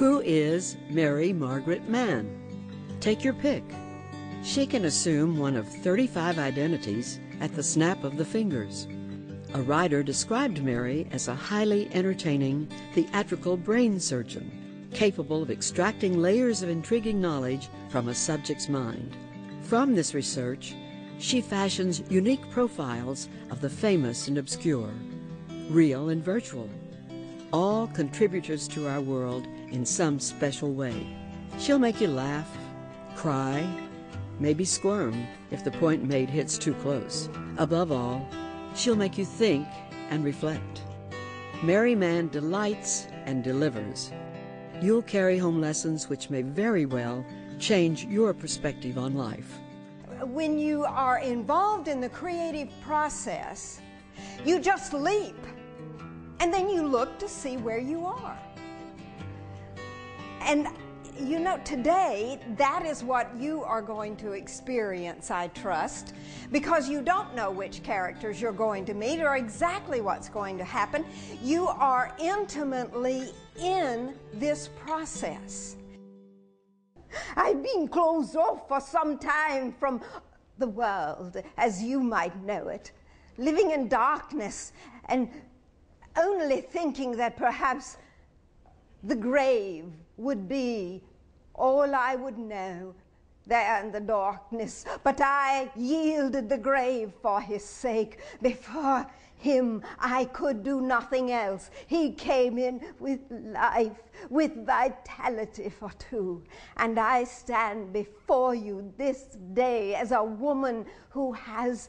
Who is Mary Margaret Mann? Take your pick. She can assume one of 35 identities at the snap of the fingers. A writer described Mary as a highly entertaining, theatrical brain surgeon, capable of extracting layers of intriguing knowledge from a subject's mind. From this research, she fashions unique profiles of the famous and obscure, real and virtual, all contributors to our world in some special way. She'll make you laugh, cry, maybe squirm if the point made hits too close. Above all, she'll make you think and reflect. Mary Mann delights and delivers. You'll carry home lessons which may very well change your perspective on life. When you are involved in the creative process, you just leap, and then you look to see where you are. And you know, today, that is what you are going to experience, I trust, because you don't know which characters you're going to meet or exactly what's going to happen. You are intimately in this process. I've been closed off for some time from the world, as you might know it, living in darkness and only thinking that perhaps the grave would be all I would know there in the darkness. But I yielded the grave for his sake. Before him I could do nothing else. He came in with life, with vitality for two. And I stand before you this day as a woman who has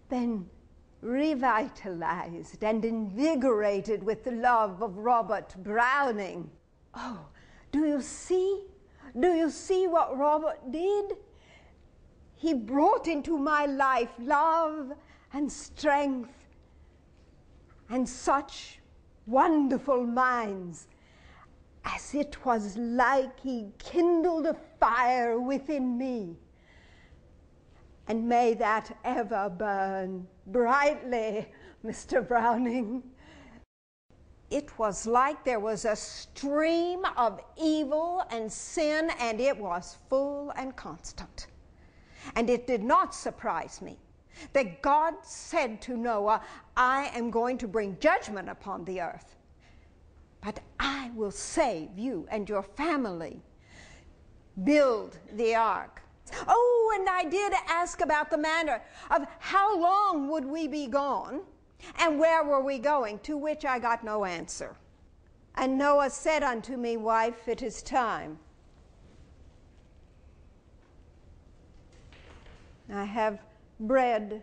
been revitalized and invigorated with the love of Robert Browning. Oh, do you see? Do you see what Robert did? He brought into my life love and strength and such wonderful minds, as it was like he kindled a fire within me. And may that ever burn brightly, Mr. Browning. It was like there was a stream of evil and sin, and it was full and constant. And it did not surprise me that God said to Noah, I am going to bring judgment upon the earth, but I will save you and your family. Build the ark. Oh, and I did ask about the manner of how long would we be gone and where were we going, to which I got no answer. And Noah said unto me, wife, it is time. I have bread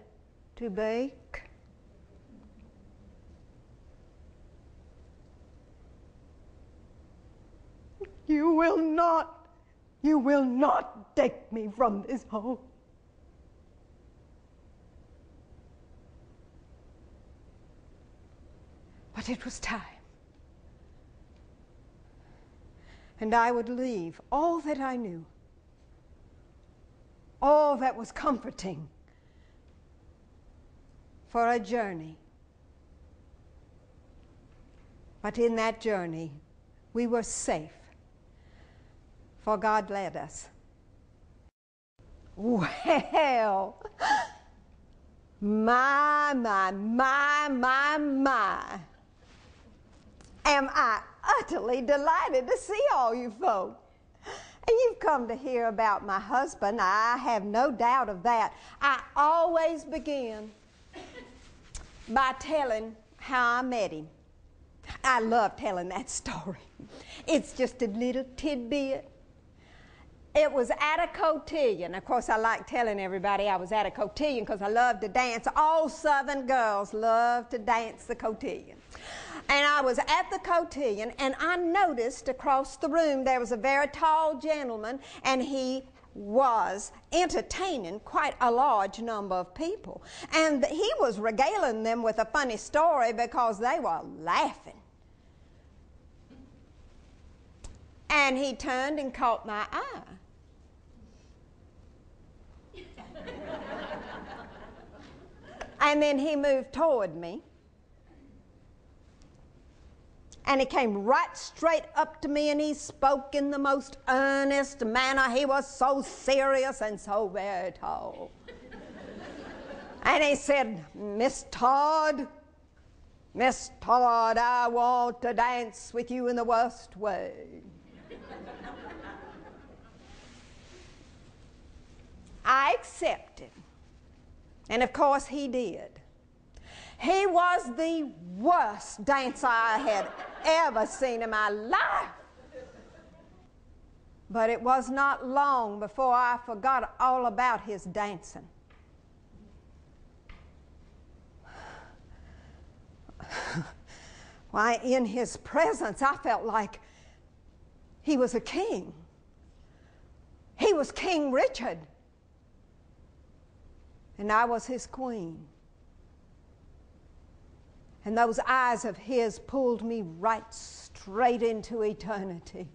to bake. You will not take me from this home. But it was time. And I would leave all that I knew, all that was comforting, for a journey. But in that journey, we were safe, for God led us. Well, my, am I utterly delighted to see all you folk. And you've come to hear about my husband. I have no doubt of that. I always begin by telling how I met him. I love telling that story. It's just a little tidbit. It was at a cotillion. Of course, I like telling everybody I was at a cotillion because I love to dance. All Southern girls love to dance the cotillion. And I was at the cotillion, and I noticed across the room there was a very tall gentleman, and he was entertaining quite a large number of people. And he was regaling them with a funny story because they were laughing. And he turned and caught my eye. And then he moved toward me. And he came right straight up to me and he spoke in the most earnest manner. He was so serious and so very tall. And he said, Miss Todd, I want to dance with you in the worst way. I accepted. And of course he did. He was the worst dancer I had ever seen in my life. But it was not long before I forgot all about his dancing. Why, in his presence, I felt like he was a king. He was King Richard. And I was his queen. And those eyes of his pulled me right straight into eternity.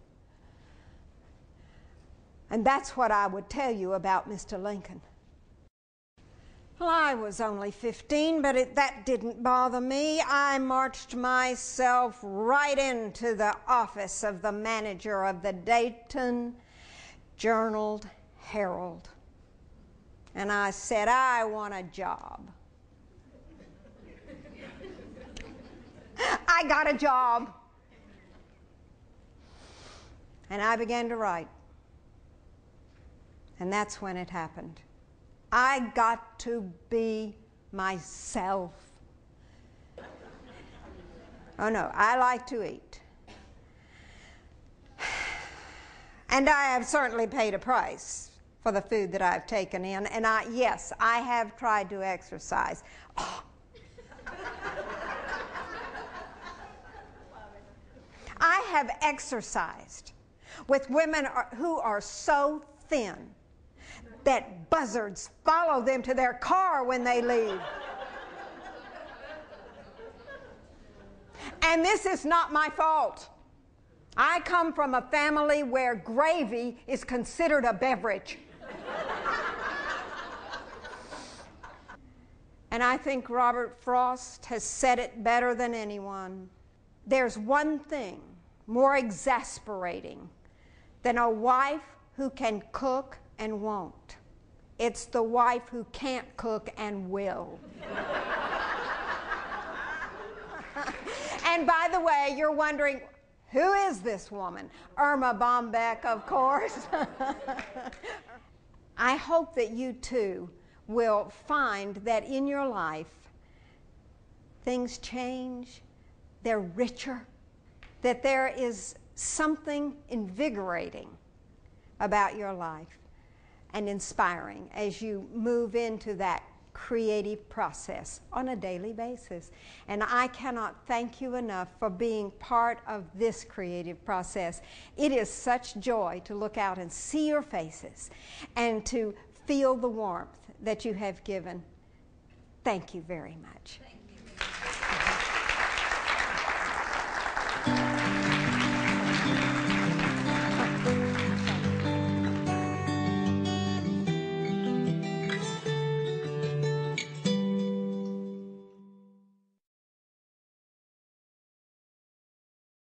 And that's what I would tell you about Mr. Lincoln. Well, I was only 15, but that didn't bother me. I marched myself right into the office of the manager of the Dayton Journal-Herald. And I said, I want a job. I got a job. And I began to write. And that's when it happened. I got to be myself. Oh no, I like to eat. And I have certainly paid a price for the food that I've taken in. And yes, I have tried to exercise. Oh. I have exercised with women who are so thin that buzzards follow them to their car when they leave. And this is not my fault. I come from a family where gravy is considered a beverage. And I think Robert Frost has said it better than anyone. There's one thing more exasperating than a wife who can cook and won't. It's the wife who can't cook and will. And by the way, you're wondering, who is this woman? Irma Bombeck, of course. I hope that you too will find that in your life things change, they're richer, that there is something invigorating about your life and inspiring as you move into that creative process on a daily basis. And I cannot thank you enough for being part of this creative process. It is such joy to look out and see your faces and to feel the warmth that you have given. Thank you very much.